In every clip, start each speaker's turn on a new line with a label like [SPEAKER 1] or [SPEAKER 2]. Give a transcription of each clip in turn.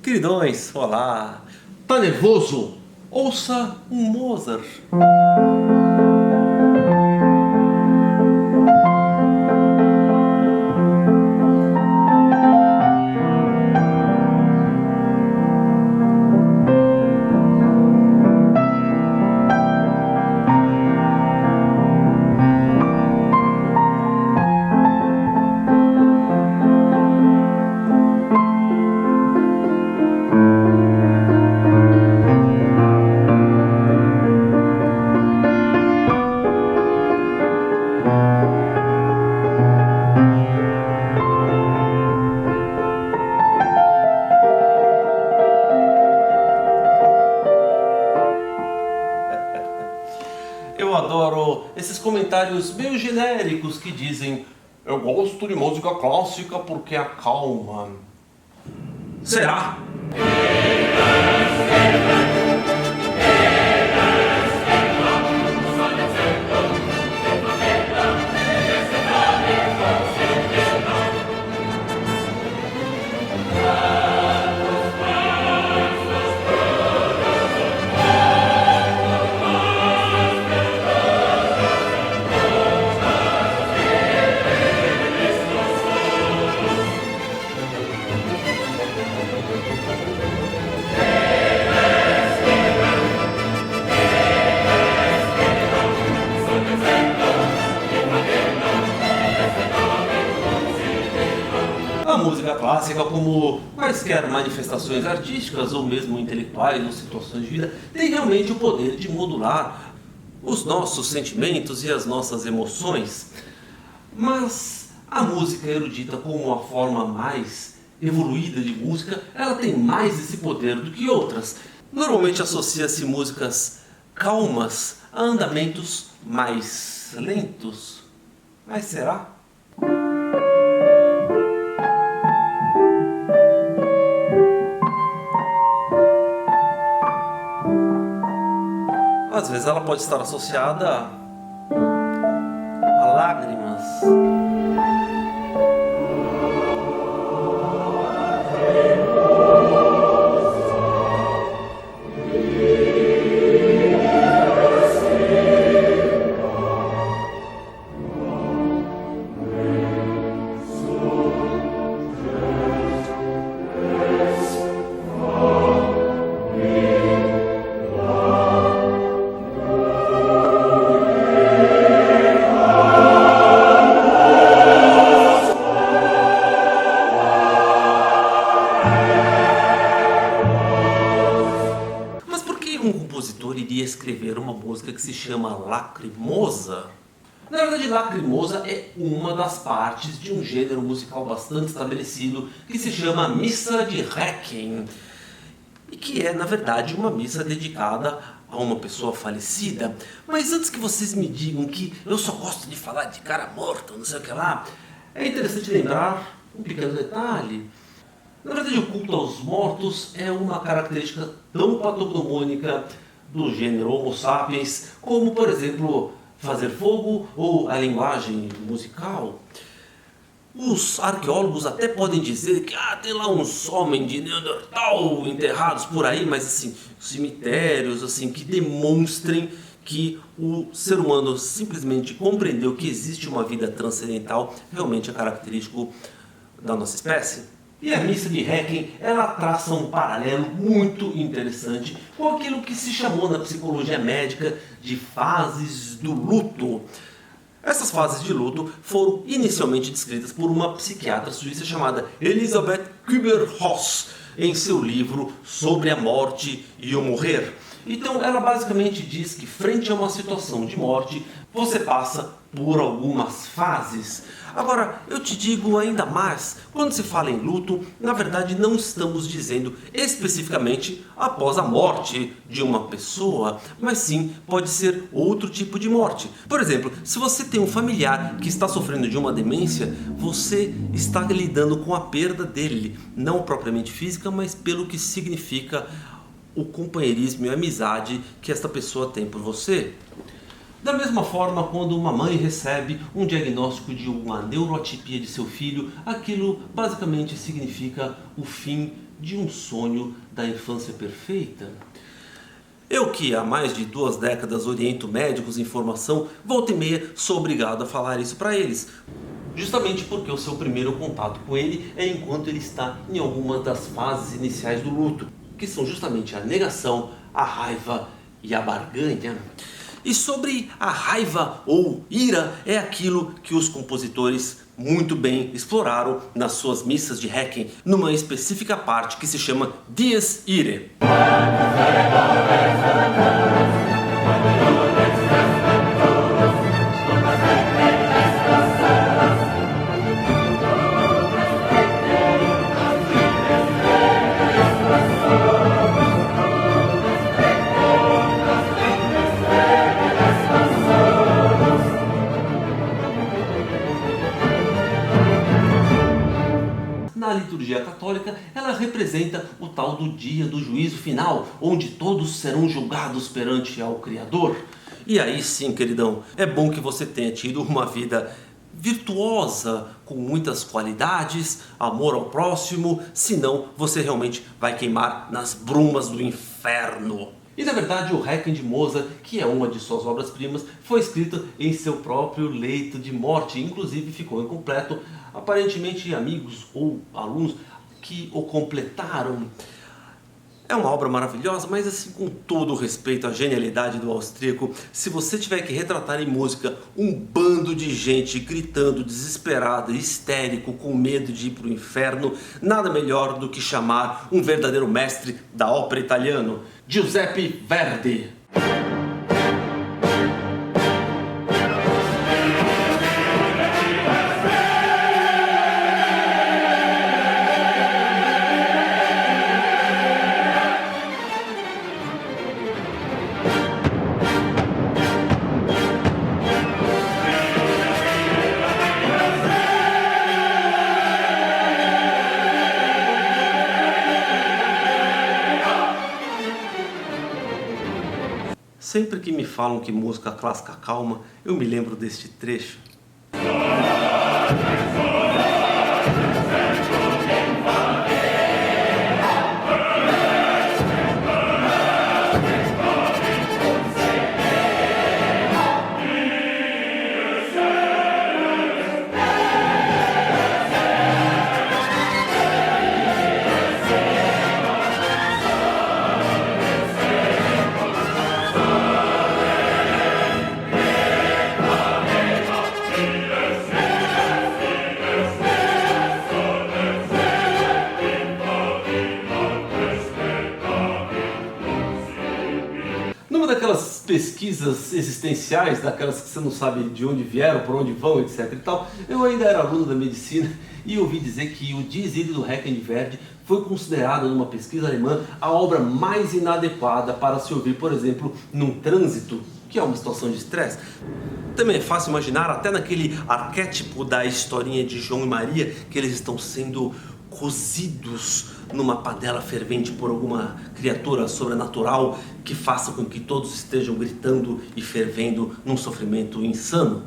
[SPEAKER 1] Queridões, olá!
[SPEAKER 2] Tá nervoso?
[SPEAKER 1] Ouça um Mozart. Eu adoro esses comentários meio genéricos que dizem: eu gosto de música clássica porque acalma. Será? A música clássica, como quaisquer manifestações artísticas ou mesmo intelectuais ou situações de vida, tem realmente o poder de modular os nossos sentimentos e as nossas emoções. Mas a música erudita, como uma forma mais evoluída de música, ela tem mais esse poder do que outras. Normalmente associa-se músicas calmas a andamentos mais lentos. Mas será? Às vezes ela pode estar associada a lágrimas. Mas por que um compositor iria escrever uma música que se chama Lacrimosa? Na verdade, Lacrimosa é uma das partes de um gênero musical bastante estabelecido que se chama Missa de Requiem, e que é, na verdade, uma missa dedicada a uma pessoa falecida. Mas antes que vocês me digam que eu só gosto de falar de cara morto, não sei o que lá, é interessante lembrar um pequeno detalhe. Na verdade, o culto aos mortos é uma característica tão patognomônica do gênero Homo sapiens, como, por exemplo, fazer fogo ou a linguagem musical. Os arqueólogos até podem dizer que tem lá uns homens de Neandertal enterrados por aí, mas assim, cemitérios assim, que demonstrem que o ser humano simplesmente compreendeu que existe uma vida transcendental, realmente é característico da nossa espécie. E a missa de Requiem, ela traça um paralelo muito interessante com aquilo que se chamou na psicologia médica de fases do luto. Essas fases de luto foram inicialmente descritas por uma psiquiatra suíça chamada Elisabeth Kübler-Ross em seu livro Sobre a Morte e o Morrer. Então ela basicamente diz que frente a uma situação de morte, você passa por algumas fases. Agora, eu te digo ainda mais, quando se fala em luto, na verdade não estamos dizendo especificamente após a morte de uma pessoa, mas sim pode ser outro tipo de morte. Por exemplo, se você tem um familiar que está sofrendo de uma demência, você está lidando com a perda dele, não propriamente física, mas pelo que significa o companheirismo e a amizade que esta pessoa tem por você. Da mesma forma, quando uma mãe recebe um diagnóstico de uma neuroatipia de seu filho, aquilo basicamente significa o fim de um sonho da infância perfeita? Eu que há mais de 2 décadas oriento médicos em formação, volta e meia sou obrigado a falar isso para eles. Justamente porque o seu primeiro contato com ele é enquanto ele está em alguma das fases iniciais do luto, que são justamente a negação, a raiva e a barganha. E sobre a raiva ou ira é aquilo que os compositores muito bem exploraram nas suas missas de Requiem, numa específica parte que se chama Dies Irae. Na liturgia católica, ela representa o tal do dia do juízo final, onde todos serão julgados perante ao Criador. E aí sim, queridão, é bom que você tenha tido uma vida virtuosa, com muitas qualidades, amor ao próximo, senão você realmente vai queimar nas brumas do inferno. E na verdade o Requiem de Mozart, que é uma de suas obras-primas, foi escrito em seu próprio leito de morte, inclusive ficou incompleto. Aparentemente amigos ou alunos que o completaram. É uma obra maravilhosa, mas assim, com todo o respeito à genialidade do austríaco, se você tiver que retratar em música um bando de gente gritando, desesperado, histérico, com medo de ir para o inferno, nada melhor do que chamar um verdadeiro mestre da ópera italiano, Giuseppe Verdi. Sempre que me falam que música clássica calma, eu me lembro deste trecho. Numa daquelas pesquisas existenciais, daquelas que você não sabe de onde vieram, por onde vão, etc e tal, eu ainda era aluno da medicina e ouvi dizer que o Dies Irae do Requiem de Verdi foi considerado numa pesquisa alemã a obra mais inadequada para se ouvir, por exemplo, num trânsito, que é uma situação de estresse. Também é fácil imaginar, até naquele arquétipo da historinha de João e Maria, que eles estão sendo cozidos numa panela fervente por alguma criatura sobrenatural que faça com que todos estejam gritando e fervendo num sofrimento insano.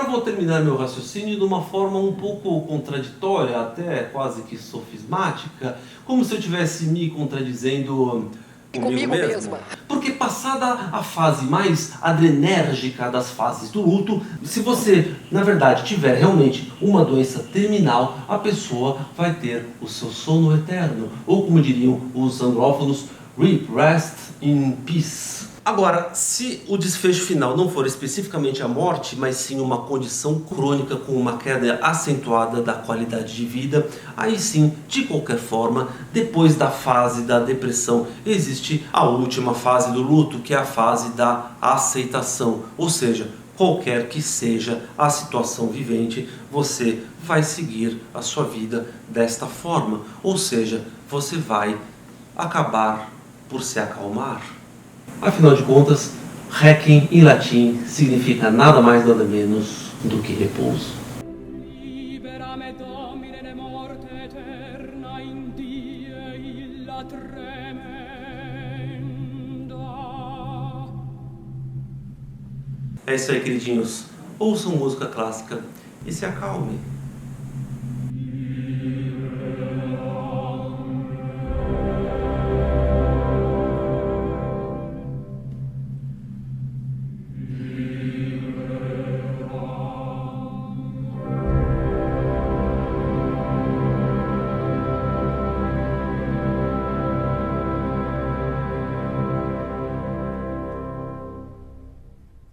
[SPEAKER 1] Vou terminar meu raciocínio de uma forma um pouco contraditória, até quase que sofismática, como se eu estivesse me contradizendo comigo mesmo. Porque passada a fase mais adrenérgica das fases do luto, se você, na verdade, tiver realmente uma doença terminal, a pessoa vai ter o seu sono eterno, ou como diriam os anglófonos, rest in peace. Agora, se o desfecho final não for especificamente a morte, mas sim uma condição crônica com uma queda acentuada da qualidade de vida, aí sim, de qualquer forma, depois da fase da depressão, existe a última fase do luto, que é a fase da aceitação. Ou seja, qualquer que seja a situação vivente, você vai seguir a sua vida desta forma. Ou seja, você vai acabar por se acalmar. Afinal de contas, Requiem em latim significa nada mais nada menos do que repouso. Libera me Domine morte eterna in die illa É isso aí, queridinhos. Ouçam música clássica e se acalmem.